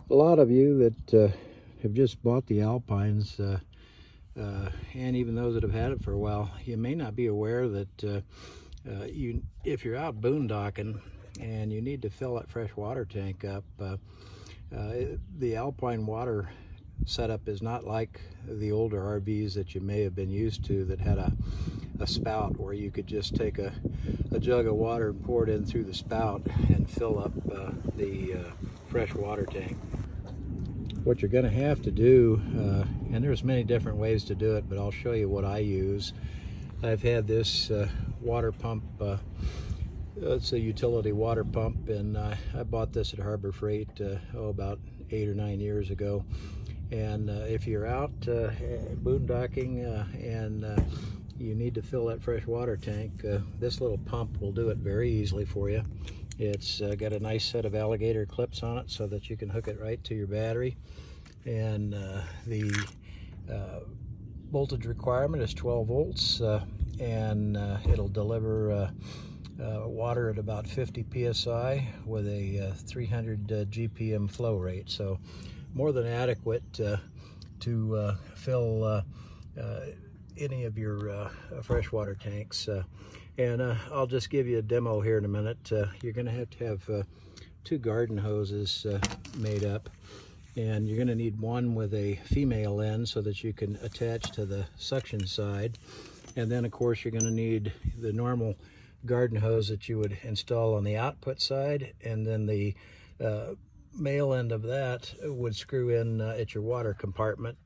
A lot of you that have just bought the Alpines, and even those that have had it for a while, you may not be aware that if you're out boondocking and you need to fill that fresh water tank up, the Alpine water setup is not like the older RVs that you may have been used to that had a spout where you could just take a jug of water and pour it in through the spout and fill up the fresh water tank. What you're going to have to do, and there's many different ways to do it, but I'll show you what I use. I've had this water pump, it's a utility water pump, and I bought this at Harbor Freight about 8 or 9 years ago. And if you're out boondocking and you need to fill that fresh water tank, this little pump will do it very easily for you. It's got a nice set of alligator clips on it so that you can hook it right to your battery. And the voltage requirement is 12 volts, and it'll deliver water at about 50 psi with a 300 GPM flow rate. So more than adequate to fill any of your freshwater tanks. And I'll just give you a demo here in a minute. You're going to have 2 garden hoses made up, and you're going to need one with a female end so that you can attach to the suction side. And then of course you're going to need the normal garden hose that you would install on the output side, and then the male end of that would screw in at your water compartment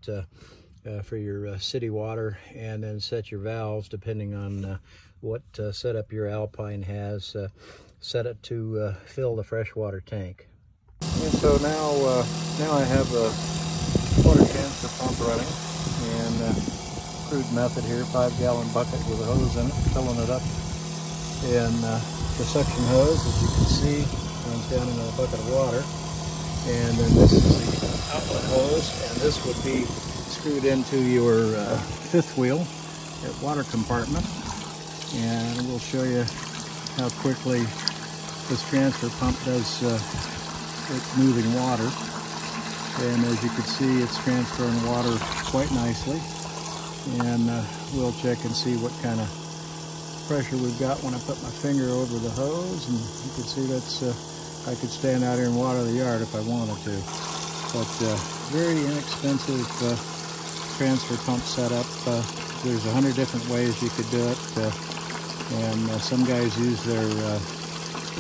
for your city water, and then set your valves depending on what setup your Alpine has. Set it to fill the freshwater tank. And so now I have a water transfer pump running, and crude method here, 5-gallon bucket with a hose in it, filling it up. And the suction hose, as you can see, runs down into a bucket of water. And then this is the outlet hose, and this would be screwed into your fifth wheel water compartment. And we'll show you how quickly this transfer pump does it's moving water. And as you can see, it's transferring water quite nicely. And we'll check and see what kind of pressure we've got when I put my finger over the hose, and you can see that's I could stand out here and water the yard if I wanted to. But very inexpensive transfer pump setup. There's 100 different ways you could do it, and some guys use their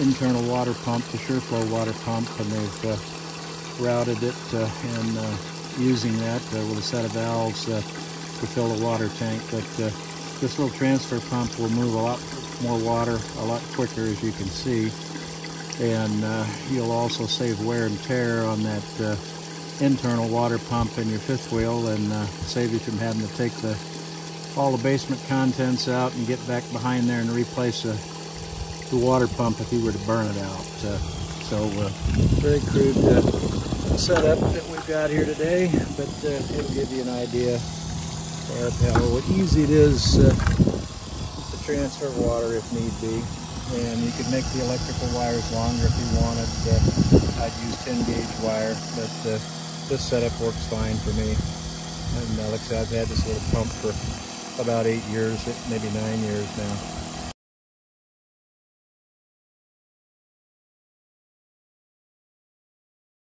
internal water pump, the SureFlow water pump, and they've routed it and using that with a set of valves to fill the water tank. But this little transfer pump will move a lot more water a lot quicker, as you can see. And you'll also save wear and tear on that internal water pump in your fifth wheel, and save you from having to take all the basement contents out and get back behind there and replace the water pump if you were to burn it out. So very crude setup that we've got here today, but it'll give you an idea of how easy it is to transfer water if need be. And you could make the electrical wires longer if you wanted. I'd use 10-gauge wire, but this setup works fine for me. And like I said, I've had this little pump for about 8 years, maybe 9 years now.